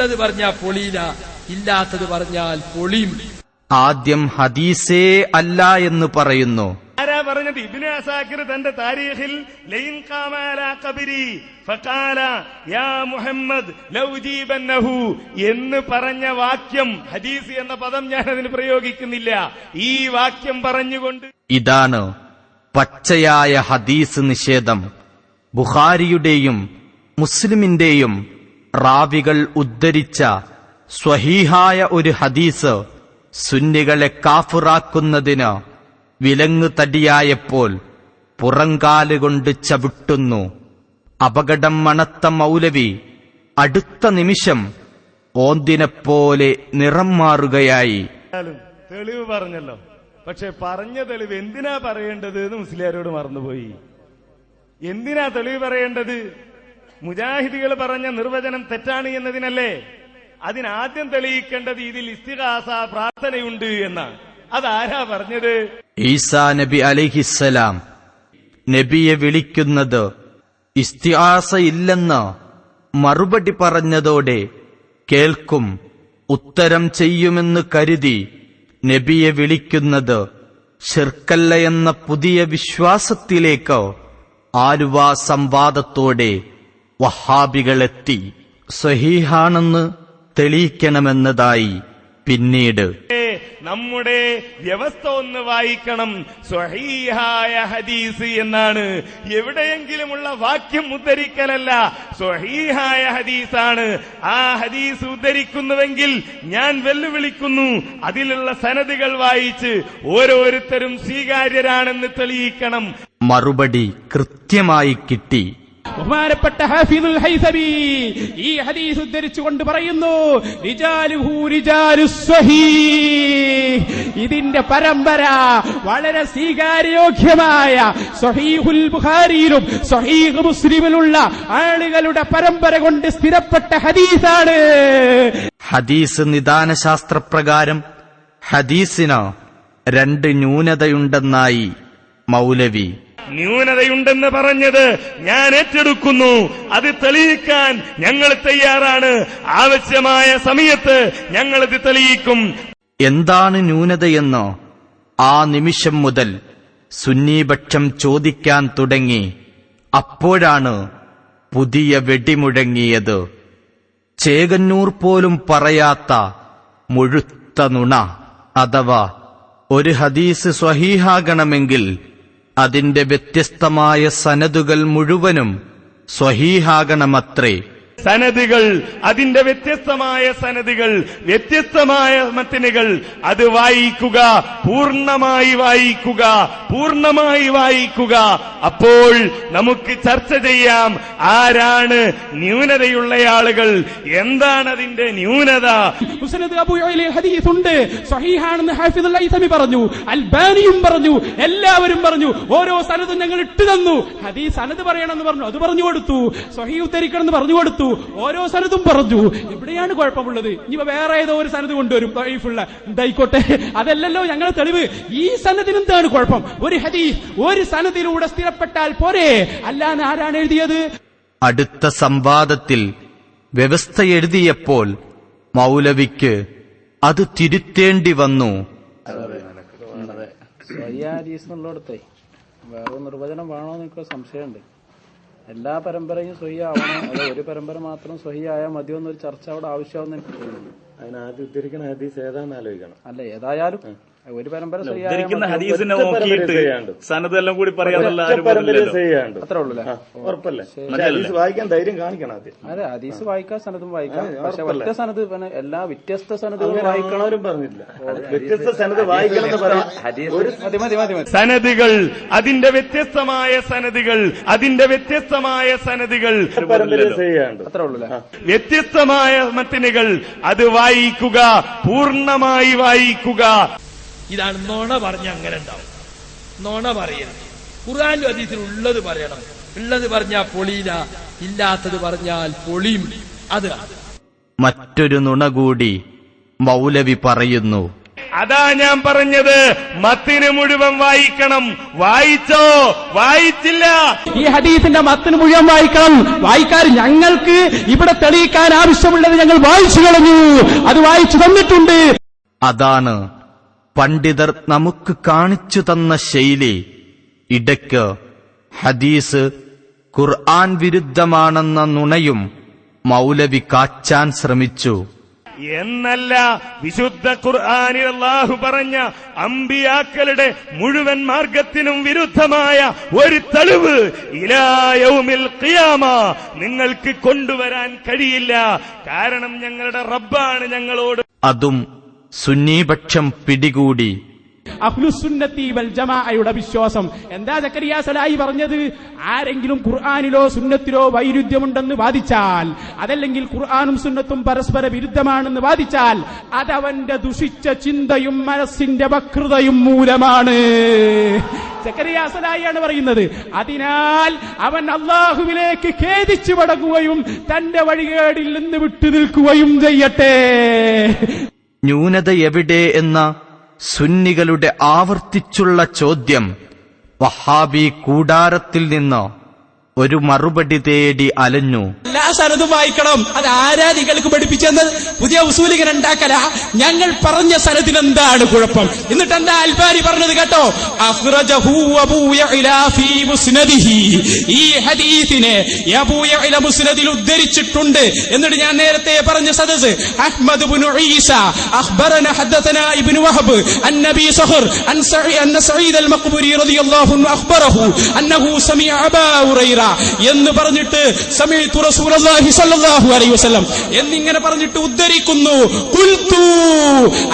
ഉള്ളത് പറഞ്ഞാൽ പൊളിയില, ഇല്ലാത്തത് പറഞ്ഞാൽ പൊളിയും. ആദ്യം ഹദീസേ അല്ല എന്ന് പറയുന്നു. ആരാ പറഞ്ഞത്? ഇബ്നു അസാക്കിർ തന്റെ താരീഖിൽ ലൈൻ ഖാമ അലാ ഖബരി ഫഖാല യാ മുഹമ്മദ് ലൗ ജീബന്നഹു എന്ന് പറഞ്ഞ വാക്യം, ഹദീസ് എന്ന പദം ഞാൻ അതിന് പ്രയോഗിക്കുന്നില്ല. ഈ വാക്യം പറഞ്ഞുകൊണ്ട് ഇതാണ് പച്ചയായ ഹദീസ് നിഷേധം. ബുഖാരിയുടെയും മുസ്ലിമിന്റെയും റാവികൾ ഉദ്ധരിച്ച സ്വഹീഹായ ഒരു ഹദീസ് സുന്നികളെ കാഫിറാക്കുന്നതിന് വിലങ്ങ് തടിയായപ്പോൾ പുറങ്കാലുകൊണ്ട് ചവിട്ടുന്നു. അപകടം മണത്ത മൗലവി അടുത്ത നിമിഷം ഓന്തിനെപ്പോലെ നിറം മാറുകയായി. തെളിവ് പറഞ്ഞല്ലോ, പക്ഷെ പറഞ്ഞ തെളിവ് എന്തിനാ പറയേണ്ടത് എന്ന് മുസ്ലിയാരോട് മറന്നുപോയി. എന്തിനാ തെളിവ് പറയേണ്ടത്? മുജാഹിദികൾ പറഞ്ഞ നിർവചനം തെറ്റാണ് എന്നതിനല്ലേ? അതിനാദ്യം തെളിയിക്കേണ്ടത് ഇതിൽ ഇസ്തിഗാസ പ്രാർത്ഥനയുണ്ട് എന്നാണ്. അതാരാ പറഞ്ഞത്? ഈസാ നബി അലൈഹിസ്സലാം നബിയെ വിളിക്കുന്നത് ഇസ്തിഗാസ ഇല്ലെന്ന് മറുപടി പറഞ്ഞതോടെ കേൾക്കും, ഉത്തരം ചെയ്യുമെന്ന് കരുതി നബിയെ വിളിക്കുന്നത് ശിർക്കല്ല എന്ന പുതിയ വിശ്വാസത്തിലേക്ക് ആലുവാ സംവാദത്തോടെ വഹാബികളെത്തി. സ്വഹീഹാണെന്ന് തെളിയിക്കണമെന്നതായി പിന്നീട് നമ്മുടെ വ്യവസ്ഥ ഒന്ന് വായിക്കണം. സ്വഹീഹായ ഹദീസ് എന്നാണ്. എവിടെയെങ്കിലുമുള്ള വാക്യം ഉദ്ധരിക്കലല്ല, സ്വഹീഹായ ഹദീസാണ്. ആ ഹദീസ് ഉദ്ധരിക്കുന്നുവെങ്കിൽ ഞാൻ വെല്ലുവിളിക്കുന്നു, അതിലുള്ള സനദുകൾ വായിച്ച് ഓരോരുത്തരും സ്വീകാര്യരാണെന്ന് തെളിയിക്കണം. മറുപടി കൃത്യമായി കിട്ടി. ബഹുമാനപ്പെട്ട ഹാഫിദുൽ ഹൈസമി ഈ ഹദീസ് ഉദ്ധരിച്ചുകൊണ്ട് പറയുന്നു, റിജാലുഹു റിജാലുസ് സ്വഹീഹ്. ഇതിന്റെ പരമ്പര വളരെ സ്വീകാര്യോഗ്യമായ സ്വഹീഹുൽ ബുഖാരിയിലും സ്വഹീഹ് മുസ്ലിമിലുള്ള ആളുകളുടെ പരമ്പര കൊണ്ട് സ്ഥിരപ്പെട്ട ഹദീസാണ്. ഹദീസ് നിദാനശാസ്ത്രപ്രകാരം ഹദീസിന് 2 ന്യൂനതയുണ്ടെന്നായി മൗലവി. ന്യൂനതയുണ്ടെന്ന് പറഞ്ഞത് ഞാൻ ഏറ്റെടുക്കുന്നു. അത് തെളിയിക്കാൻ ഞങ്ങൾ തയ്യാറാണ്. ആവശ്യമായ സമയത്ത് ഞങ്ങളത് തെളിയിക്കും. എന്താണ് ന്യൂനതയെന്ന് ആ നിമിഷം മുതൽ സുന്നീപക്ഷം ചോദിക്കാൻ തുടങ്ങി. അപ്പോഴാണ് പുതിയ വെടിമുഴങ്ങിയത്. ചേകന്നൂർ പോലും പറയാത്ത മുഴുത്ത നുണ. അഥവാ ഒരു ഹദീസ് സ്വഹീഹാകണമെങ്കിൽ അതിന്റെ വ്യത്യസ്തമായ സനദുകൾ മുഴുവനും സ്വഹീഹാകണമത്രേ. സനദുകൾ, അതിന്റെ വ്യത്യസ്തമായ സനദുകൾ, വ്യത്യസ്തമായ മത്തിനുകൾ, അത് വായിക്കുക, പൂർണ്ണമായി വായിക്കുക, പൂർണ്ണമായി വായിക്കുക. അപ്പോൾ നമുക്ക് ചർച്ച ചെയ്യാം ആരാണ് ന്യൂനതയുള്ള ആളുകൾ, എന്താണ് അതിന്റെ ന്യൂനത. മുസ്നദ് അബൂ യഅല ഹദീസ് ഉണ്ട്, സ്വഹീഹാണെന്ന് ഹാഫിദുൽ ഹൈസമി പറഞ്ഞു, അൽബാനിയും പറഞ്ഞു, എല്ലാവരും പറഞ്ഞു. ഓരോ സനദും ഞങ്ങൾ ഇട്ടു തന്നു. ഹദീസ് സനദ് പറയണമെന്ന് പറഞ്ഞു, അത് പറഞ്ഞു കൊടുത്തു. സ്വഹീഹ് ഉദ്ധരിക്കണമെന്ന് പറഞ്ഞു കൊടുത്തു. ഓരോ സനദും പറഞ്ഞു. എവിടെയാണ് കുഴപ്പമുള്ളത്? ഇനി വേറെ ഏതോ ഒരു സനദ് കൊണ്ടുവരും, ഉണ്ടായിക്കോട്ടെ, അതല്ലല്ലോ ഞങ്ങളുടെ തെളിവ്. ഈ സനദിന് എന്താണ് കുഴപ്പം? ഒരു ഹദീസ് ഒരു സനദിലൂടെ സ്ഥിരപ്പെട്ടാൽ പോരെ, അല്ലാന്ന് ആരാണ് എഴുതിയത്? അടുത്ത സംവാദത്തിൽ വ്യവസ്ഥ എഴുതിയപ്പോൾ മൗലവിക്ക് അത് തിരുത്തേണ്ടി വന്നു. സ്വഹീഹ് വേറെ നിർവചനം വേണോന്ന് എനിക്ക് സംശയമുണ്ട്. എല്ലാ പരമ്പരയും സ്വഹീഹാവണോ അതോ ഒരു പരമ്പര മാത്രം സ്വഹീഹായാൽ മതിയോ എന്നൊരു ചർച്ച അവിടെ ആവശ്യമാണെന്ന് എനിക്ക് തോന്നുന്നു. അതിനാദ്യം ഉദ്ധരിക്കണ ഹദീസ് ഏതാണെന്ന് ആലോചിക്കണം. അല്ല, ഏതായാലും ഒരു പരമ്പര ഉദ്ധരിക്കുന്ന ഹദീസിനെ നോക്കിയിട്ട് സനദെല്ലാം കൂടി പറയാനുള്ള അത്രേ ഉള്ളൂ. ഉറപ്പല്ലേ? ഹദീസ് വായിക്കാൻ ധൈര്യം കാണിക്കണം ആദ്യം. അതെ, ഹദീസ് വായിക്കാൻ സനദും വായിക്കാം. പക്ഷെ ഒറ്റ സനദ് എല്ലാ വ്യത്യസ്ത സനദുകളും വായിക്കണവരും പറഞ്ഞില്ല. വ്യത്യസ്ത സനദ് വായിക്കണം എന്ന് പറയാം. സനദുകൾ, അതിന്റെ വ്യത്യസ്തമായ സനദുകൾ, അതിന്റെ വ്യത്യസ്തമായ സനദുകൾ, അത്രേ ഉള്ളൂ. വ്യത്യസ്തമായ മത്തിനുകൾ, അത് വായിക്കുക, പൂർണ്ണമായി വായിക്കുക. ഇതാണ് നുണ പറഞ്ഞ അങ്ങനെ ഉണ്ടാവും. നുണ പറയരുത്. ഖുർആനിലും ഹദീസിലും ഉള്ളത് പറയണം. ഉള്ളത് പറഞ്ഞാൽ പൊളിയില, ഇല്ലാത്തത് പറഞ്ഞാൽ പൊളിയും. അത് മറ്റൊരു നുണ കൂടി മൗലവി പറയുന്നു. അതാ ഞാൻ പറഞ്ഞത്, മത്തിന് മുഴുവൻ വായിക്കണം. വായിച്ചോ? വായിച്ചില്ല. ഈ ഹദീസിന്റെ മത്തിന് മുഴുവൻ വായിക്കണം. വായിക്കാൻ ഞങ്ങൾക്ക് ഇവിടെ തെളിയിക്കാൻ ആവശ്യമുള്ളത് ഞങ്ങൾ വായിച്ചു കളഞ്ഞു, അത് വായിച്ചു തന്നിട്ടുണ്ട്. അതാണ് പണ്ഡിതർ നമുക്ക് കാണിച്ചു തന്ന ശൈലി. ഇടയ്ക്ക് ഹദീസ് ഖുർആൻ വിരുദ്ധമാണെന്ന നുണയും മൗലവി കാച്ചാൻ ശ്രമിച്ചു. എന്നല്ല, വിശുദ്ധ ഖുർആനിൽ അല്ലാഹു പറഞ്ഞ അമ്പിയാക്കളുടെ മുഴുവൻ മാർഗത്തിനും വിരുദ്ധമായ ഒരു തെളിവ് ഇലാ യൗമിൽ ഖിയാമ നിങ്ങൾക്ക് കൊണ്ടുവരാൻ കഴിയില്ല. കാരണം ഞങ്ങളുടെ റബ്ബാണ് ഞങ്ങളോട്. അതും സുന്നീപക്ഷം പിടികൂടി. അഹ്ലുസുന്നത്തി വൽ ജമാഅയുടെ വിശ്വാസം എന്താ? സക്കരിയ സലായി പറഞ്ഞത്, ആരെങ്കിലും ഖുർആനിലോ സുന്നത്തിലോ വൈരുദ്ധ്യമുണ്ടെന്ന് വാദിച്ചാൽ, അതല്ലെങ്കിൽ ഖുർആനും സുന്നത്തും പരസ്പര വിരുദ്ധമാണെന്ന് വാദിച്ചാൽ, അതവന്റെ ദുഷിച്ച ചിന്തയും മനസ്സിന്റെ വക്രതയും മൂലമാണ്. സക്കരിയ സലായിയാണ് പറയുന്നത്. അതിനാൽ അവൻ അല്ലാഹുവിലേക്ക് ഖേദിച്ചു മടങ്ങുകയും തന്റെ വഴികേടിൽ നിന്ന് വിട്ടുനിൽക്കുകയും ചെയ്യട്ടെ. ന്യൂനത എവിടെ എന്ന സുന്നികളുടെ ആവർത്തിച്ചുള്ള ചോദ്യം വഹാബി കൂടാരത്തിൽ നിന്ന് ഒരു മറുപടി തേടി അലഞ്ഞു. എല്ലാ സനതും വായിക്കണം. അത് ആരാ നിങ്ങൾക്ക് പഠിപ്പിച്ചെന്ന്? പുതിയ ഉസൂലികൻ ഉണ്ടാക്കല. ഞങ്ങൾ പറഞ്ഞ സനദിന് എന്താണ് കുഴപ്പം? എന്നിട്ട് എന്താ അൽബാനി പറഞ്ഞത് കേട്ടോ? അഖ്റജഹു അബൂ യഅ്ല ഫീ മുസ്നദിഹി. ഈ ഹദീസിനെ അബൂ യഅ്ല മുസ്നദിൽ ഉദ്ധരിച്ചിട്ടുണ്ട്. എന്നിട്ട് ഞാൻ നേരത്തെ പറഞ്ഞ സദസ് അഹ്മദ് ഇബ്നു ഈസ അഖ്ബറന ഹദതനാ ഇബ്നു വഹബ് അൻ നബി സഖർ അൻ സഈദ് അൽ മഖ്ബൂരി റളിയല്ലാഹു അൻഹു അഖ്ബറഹു അന്നഹു സമിഅ അബൂ ഹുറൈറ എന്ന് പറഞ്ഞിട്ട് സമീഅതു റസൂലുള്ളാഹി സ്വല്ലല്ലാഹു അലൈഹി വസല്ലം എന്നിങ്ങനെ പറഞ്ഞിട്ട് ഉദ്ധരിക്കുന്നു. ഖുൽതു,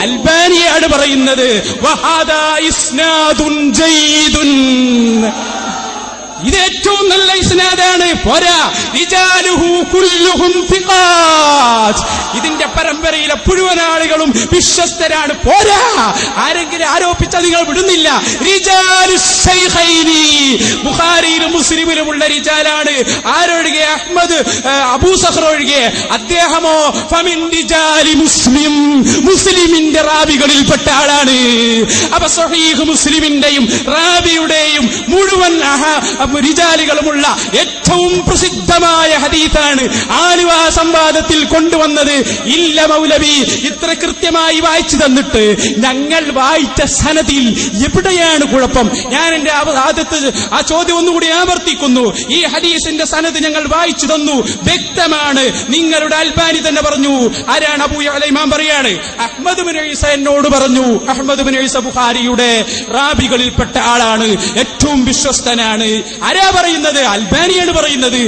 അൽബാനിയാണ് പറയുന്നത്, വഹാദാ ഇസ്നാദുൻ ജയ്ദുൻ. ഇത് ഏറ്റവും നല്ല ഇസ്നാദാണ്. പോരാ, റിജാലുഹു കുല്ലുഹും സിഖാത്ത്. ഇതിന്റെ പരമ്പരയിലെ മുഴുവൻ ആളുകളും വിശ്വസ്തരാണ്. പോരാ, ആരെങ്കിലും ആരോപിച്ചാൽ നിങ്ങൾ വിടുന്നില്ല. റിജാലു ശൈഖൈനി, ബുഖാരിയിലും മുസ്ലിമിലുമുള്ള റിജാലാണ്. ആരൊഴികെ? അഹ്മദ് അബൂ സഖർ ഒഴികെ. അദ്ദേഹമോ ഫമിൻ റിജാലി മുസ്ലിം, മുസ്ലിമിന്റെ റാബികളിൽപ്പെട്ട ആളാണ്. അപ്പൊ സ്വഹീഹ് മുസ്ലിമിന്റെയും റാബിയുടെയും മുഴുവൻ റിജാലുകളുമുള്ള ഏറ്റവും പ്രസിദ്ധമായ ഹദീസാണ് ആലുവ സംവാദത്തിൽ കൊണ്ടുവന്നത്. ഇല്ല മൗലവി, ഇത്ര കൃത്യമായി വായിച്ചു തന്നിട്ട് ഞങ്ങൾ വായിച്ച സനദിൽ എവിടെയാണ് കുഴപ്പം? ഞാൻ എന്റെ ആദ്യത്തെ ആ ചോദ്യം ഒന്നുകൂടി ആവർത്തിക്കുന്നു. ഈ ഹദീസിന്റെ സനദ് ഞങ്ങൾ വായിച്ചു തന്നു, വ്യക്തമാണ്. നിങ്ങളുടെ അൽബാനി തന്നെ പറഞ്ഞു. ആരാണ്? അബൂ യഅ്ല ഇമാം പറയാണ്, അഹ്മദ് ഇബ്നു ഈസ എന്നോട് പറഞ്ഞു. അഹ്മദ് ഇബ്നു ഈസ ബുഖാരിയുടെ റാബികളിൽപ്പെട്ട ആളാണ്, ഏറ്റവും വിശ്വസ്തനാണ്. ആരാ പറയുന്നത്? അൽബാനിയാണ് പറയുന്നത്.